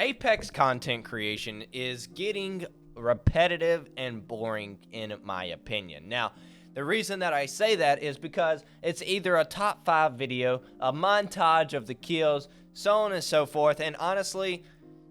Apex content creation is getting repetitive and boring in my opinion. Now, the reason that I say that is because it's either a top 5 video, a montage of the kills, so on and so forth, and honestly,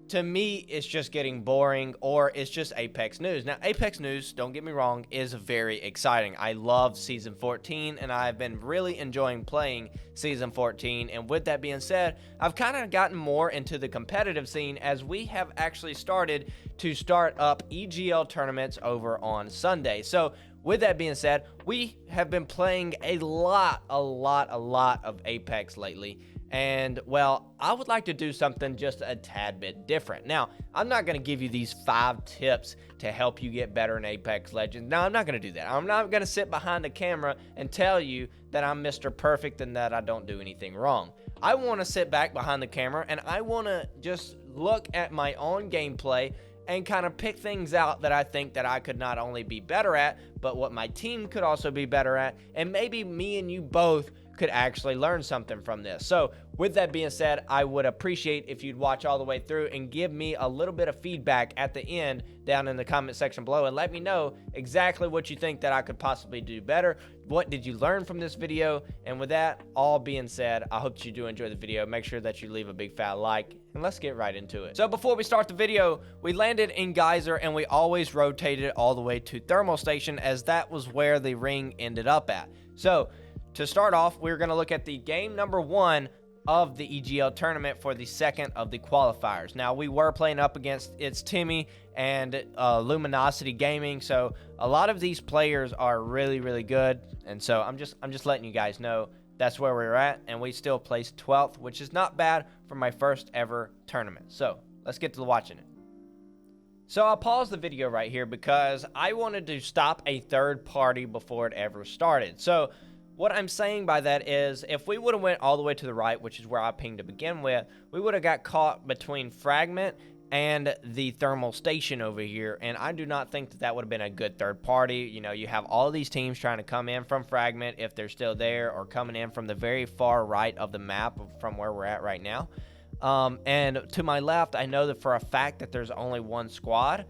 to me, it's just getting boring, or it's just Apex news. Now, Apex news, don't get me wrong, is very exciting. I love Season 14, and I've been really enjoying playing Season 14. And with that being said, I've kind of gotten more into the competitive scene as we have actually started to start up EGL tournaments over on Sunday. So, with that being said, we have been playing a lot of Apex lately. And, well, I would like to do something just a tad bit different. Now, I'm not going to give you these 5 tips to help you get better in Apex Legends. No, I'm not going to do that. I'm not going to sit behind the camera and tell you that I'm Mr. Perfect and that I don't do anything wrong. I want to sit back behind the camera and I want to just look at my own gameplay and kind of pick things out that I think that I could not only be better at, but what my team could also be better at, and maybe me and you both could actually learn something from this. So with that being said, I would appreciate if you'd watch all the way through and give me a little bit of feedback at the end down in the comment section below and let me know exactly what you think that I could possibly do better. What did you learn from this video? And with that all being said, I hope that you do enjoy the video. Make sure that you leave a big fat like, and let's get right into it. So before we start the video, we landed in Geyser and we always rotated all the way to Thermal Station as that was where the ring ended up at. So to start off, we're going to look at the game number 1 of the EGL tournament for the second of the qualifiers. Now, we were playing up against Timmy and Luminosity Gaming, so a lot of these players are really good, and so I'm just letting you guys know that's where we're at, and we still placed 12th, which is not bad for my first ever tournament. So let's get to watching it. So I'll pause the video right here because I wanted to stop a third party before it ever started. So what I'm saying by that is, if we would have went all the way to the right, which is where I pinged to begin with, we would have got caught between Fragment and the Thermal Station over here, and I do not think that that would have been a good third party. You know, you have all these teams trying to come in from Fragment if they're still there, or coming in from the very far right of the map from where we're at right now. And to my left, I know that for a fact that there's only one squad.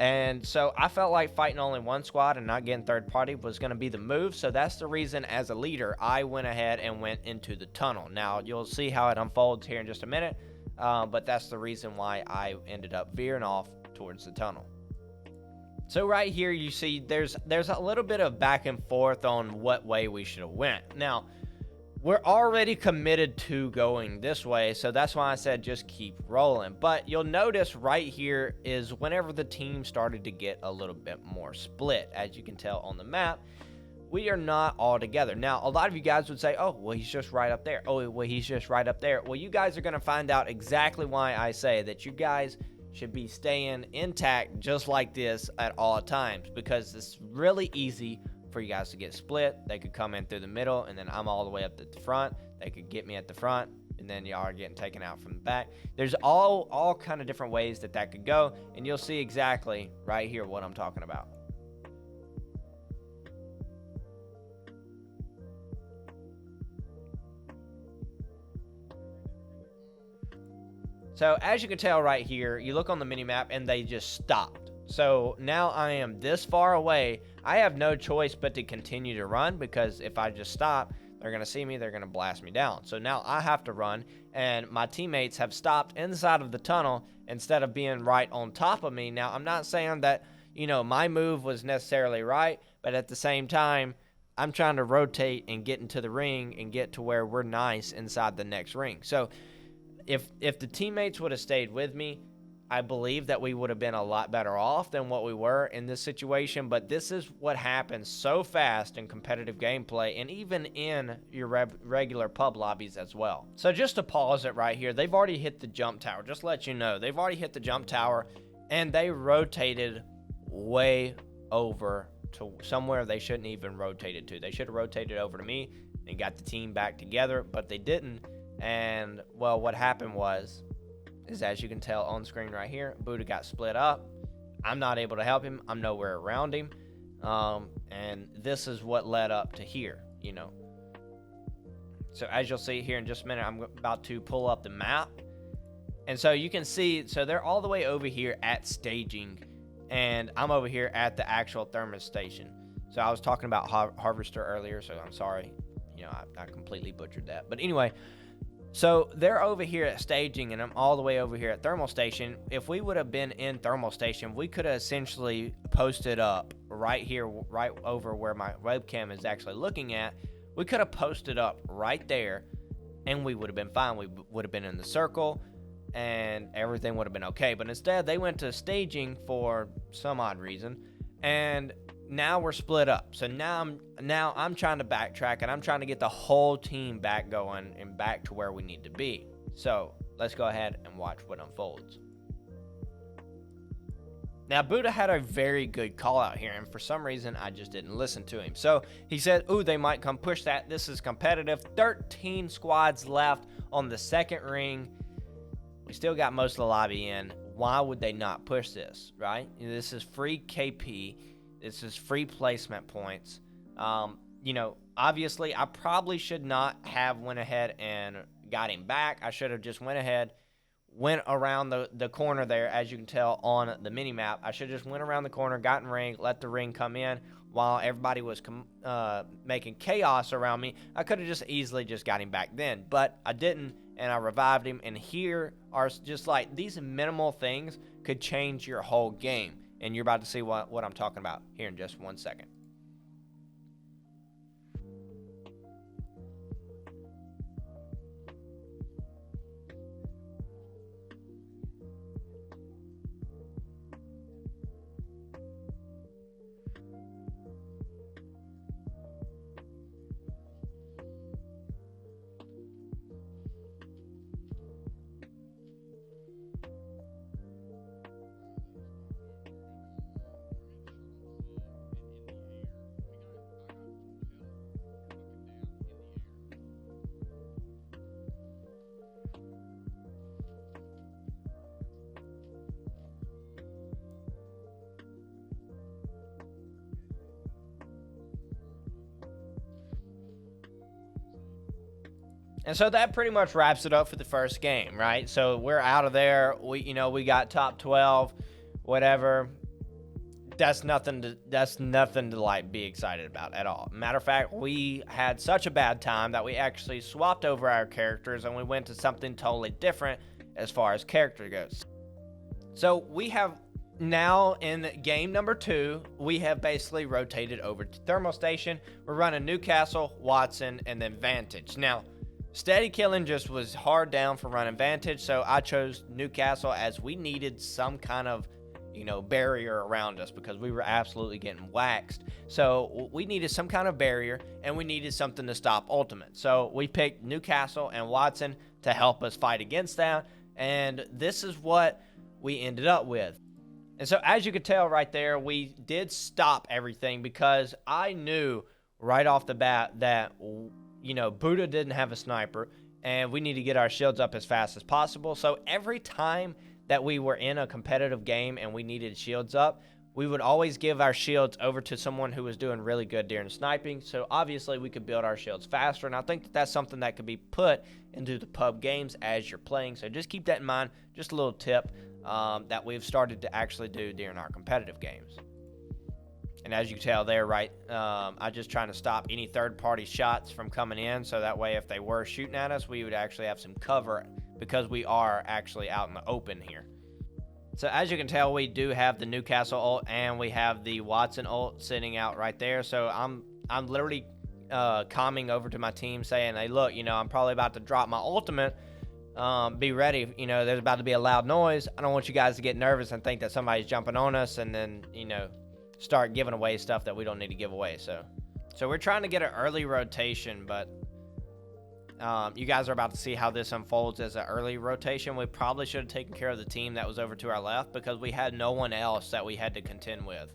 And so I felt like fighting only one squad and not getting third party was going to be the move. So that's the reason, as a leader, I went ahead and went into the tunnel. Now, you'll see how it unfolds here in just a minute. But that's the reason why I ended up veering off towards the tunnel. So right here, you see there's a little bit of back and forth on what way we should have went. Now, we're already committed to going this way, so that's why I said just keep rolling. But you'll notice right here is whenever the team started to get a little bit more split. As you can tell on the map, we are not all together. Now, a lot of you guys would say, oh, well, he's just right up there. Oh, well, he's just right up there. Well, you guys are going to find out exactly why I say that you guys should be staying intact just like this at all times, because it's really easy for you guys to get split. They could come in through the middle, and then I'm all the way up at the front. They could get me at the front, and then y'all are getting taken out from the back. There's all kind of different ways that could go, and you'll see exactly right here what I'm talking about. So as you can tell right here, you look on the mini-map and they just stopped. So now I am this far away. I have no choice but to continue to run, because if I just stop, they're going to see me, they're going to blast me down. So now I have to run, and my teammates have stopped inside of the tunnel instead of being right on top of me. Now, I'm not saying that, you know, my move was necessarily right, but at the same time, I'm trying to rotate and get into the ring and get to where we're nice inside the next ring. So if the teammates would have stayed with me, I believe that we would have been a lot better off than what we were in this situation. But this is what happens so fast in competitive gameplay, and even in your regular pub lobbies as well. So just to pause it right here, they've already hit the jump tower. Just to let you know, they've already hit the jump tower, and they rotated way over to somewhere they shouldn't even rotated to. They should have rotated over to me and got the team back together, but they didn't. And, well, what happened is, as you can tell on screen right here, Buddha got split up. I'm not able to help him. I'm nowhere around him. And this is what led up to here, you know. So as you'll see here in just a minute, I'm about to pull up the map. And so you can see, so they're all the way over here at staging, and I'm over here at the actual thermos station. So I was talking about harvester earlier, so I'm sorry. I completely butchered that. But anyway, so they're over here at staging, and I'm all the way over here at thermal station. If we would have been in thermal station, we could have essentially posted up right here, right over where my webcam is actually looking at. We could have posted up right there, and we would have been fine. We would have been in the circle, and everything would have been okay. But instead, they went to staging for some odd reason, and now we're split up. So now I'm trying to backtrack, and I'm trying to get the whole team back going and back to where we need to be. So let's go ahead and watch what unfolds. Now, Buddha had a very good call out here, and for some reason, I just didn't listen to him. So he said, ooh, they might come push that. This is competitive. 13 squads left on the second ring. We still got most of the lobby in. Why would they not push this, right? This is free KP. This is free placement points. Obviously, I probably should not have went ahead and got him back. I should have just went around the corner there, as you can tell on the mini map. I should have just went around the corner, gotten ring, let the ring come in while everybody was making chaos around me. I could have just easily just got him back then, but I didn't, and I revived him. And here are just like these minimal things could change your whole game. And you're about to see what I'm talking about here in just 1 second. And so that pretty much wraps it up for the first game, right? So we're out of there. We got top 12, whatever. That's nothing to like be excited about at all. Matter of fact, we had such a bad time that we actually swapped over our characters and we went to something totally different as far as character goes. So we have now in game number 2, we have basically rotated over to thermal station. We're running Newcastle, Watson, and then Vantage. Now, Steady Killing just was hard down for running Vantage, so I chose Newcastle as we needed some kind of, barrier around us because we were absolutely getting waxed. So we needed some kind of barrier, and we needed something to stop Ultimate. So we picked Newcastle and Watson to help us fight against that, and this is what we ended up with. And so as you could tell right there, we did stop everything because I knew right off the bat that Buddha didn't have a sniper, and we need to get our shields up as fast as possible. So every time that we were in a competitive game and we needed shields up, we would always give our shields over to someone who was doing really good during sniping. So obviously we could build our shields faster, and I think that that's something that could be put into the pub games as you're playing. So just keep that in mind. Just a little tip that we've started to actually do during our competitive games. And as you can tell there, right, I'm just trying to stop any third-party shots from coming in, so that way if they were shooting at us, we would actually have some cover because we are actually out in the open here. So as you can tell, we do have the Newcastle ult and we have the Watson ult sitting out right there. So I'm literally calming over to my team saying, hey, look, I'm probably about to drop my ultimate. Be ready. There's about to be a loud noise. I don't want you guys to get nervous and think that somebody's jumping on us and then, start giving away stuff that we don't need to give away. So we're trying to get an early rotation, but you guys are about to see how this unfolds as an early rotation. We probably should have taken care of the team that was over to our left because we had no one else that we had to contend with.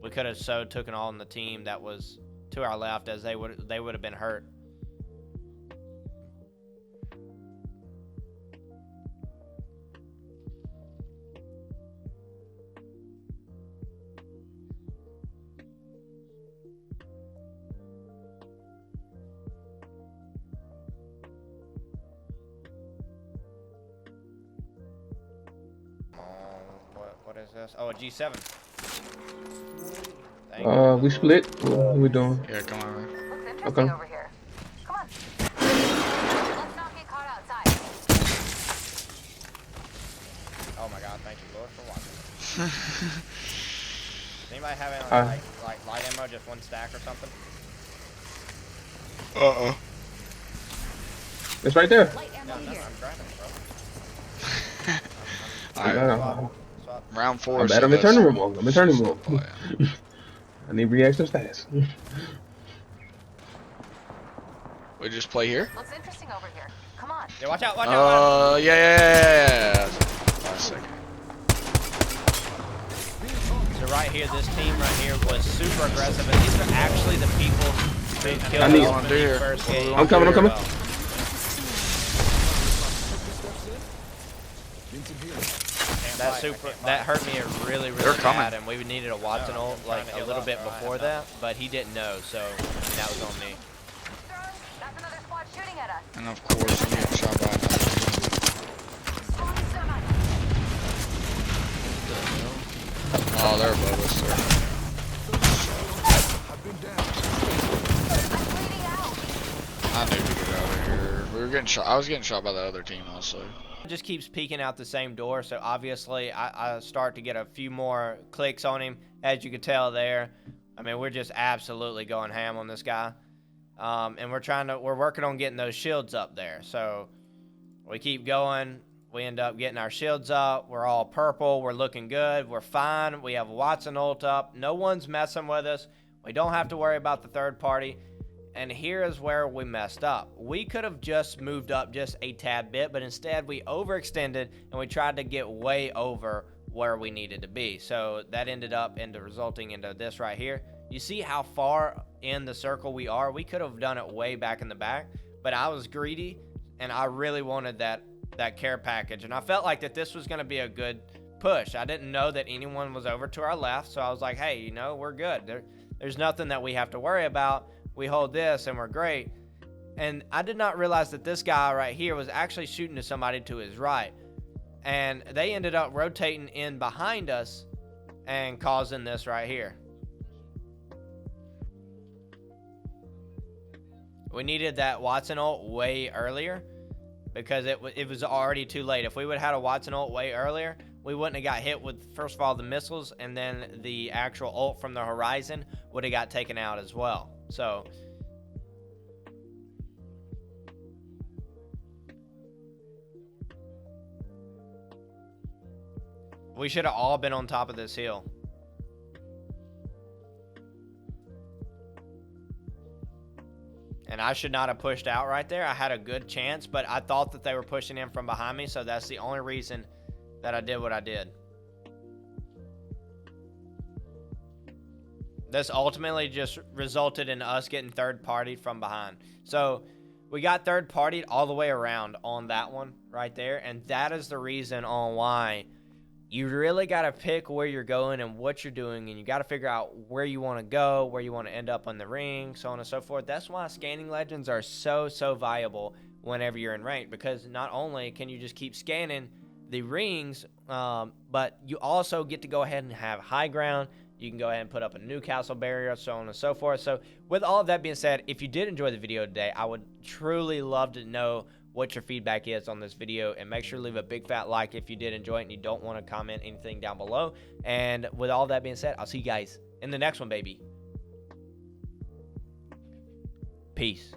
We could have taken on the team that was to our left, as they would have been hurt. What is this? Oh, a G7. We split. What are we doing? Yeah, come on. Looks interesting over here. Come on. Let's not get caught outside. Oh my God! Thank you, Lord, for watching. Does anybody have any like light ammo, just one stack or something? It's right there. Light ammo here. I'm grabbing it, bro. Alright, round 4. I'm in turning room. I'm in turning room. Oh, yeah. I need reaction stats. We just play here? Looks interesting over here. Come on. Yeah, watch out! Watch out! Yeah. Last second. So right here, this team right here was super aggressive, and these are actually the people who killed us in the first game. I'm coming. That hurt me really bad, and we needed a Watson ult like a little bit before that, but he didn't know, so that was on me. That's another squad shooting at us. And of course, you get shot by another. Oh, they're above us, sir. I knew to get out of here. We were getting shot. I was getting shot by the other team also. Just keeps peeking out the same door, so obviously I start to get a few more clicks on him, as you can tell there. I mean, we're just absolutely going ham on this guy, and we're working on getting those shields up there. So we keep going. We end up getting our shields up. We're all purple. We're looking good. We're fine. We have Watson ult up. No one's messing with us. We don't have to worry about the third party. And here is where we messed up. We could have just moved up just a tad bit, but instead we overextended and we tried to get way over where we needed to be. So that ended up resulting into this right here. You see how far in the circle we are? We could have done it way back in the back, but I was greedy and I really wanted that care package. And I felt like that this was going to be a good push. I didn't know that anyone was over to our left, so I was like, hey, you know, we're good. There's nothing that we have to worry about. We hold this and we're great. And I did not realize that this guy right here was actually shooting to somebody to his right. And they ended up rotating in behind us and causing this right here. We needed that Watson ult way earlier because it was already too late. If we would have had a Watson ult way earlier, we wouldn't have got hit with, first of all, the missiles, and then the actual ult from the horizon would have got taken out as well. So we should have all been on top of this hill. And I should not have pushed out right there. I had a good chance, but I thought that they were pushing in from behind me, so that's the only reason that I did what I did. This ultimately just resulted in us getting third-partied from behind. So we got third-partied all the way around on that one right there, and that is the reason on why you really got to pick where you're going and what you're doing, and you got to figure out where you want to go, where you want to end up on the ring, so on and so forth. That's why scanning legends are so viable whenever you're in rank, because not only can you just keep scanning the rings, but you also get to go ahead and have high ground. You can go ahead and put up a new castle barrier, so on and so forth. So with all of that being said, if you did enjoy the video today, I would truly love to know what your feedback is on this video, and make sure to leave a big fat like if you did enjoy it and you don't want to comment anything down below. And with all that being said, I'll see you guys in the next one, baby. Peace.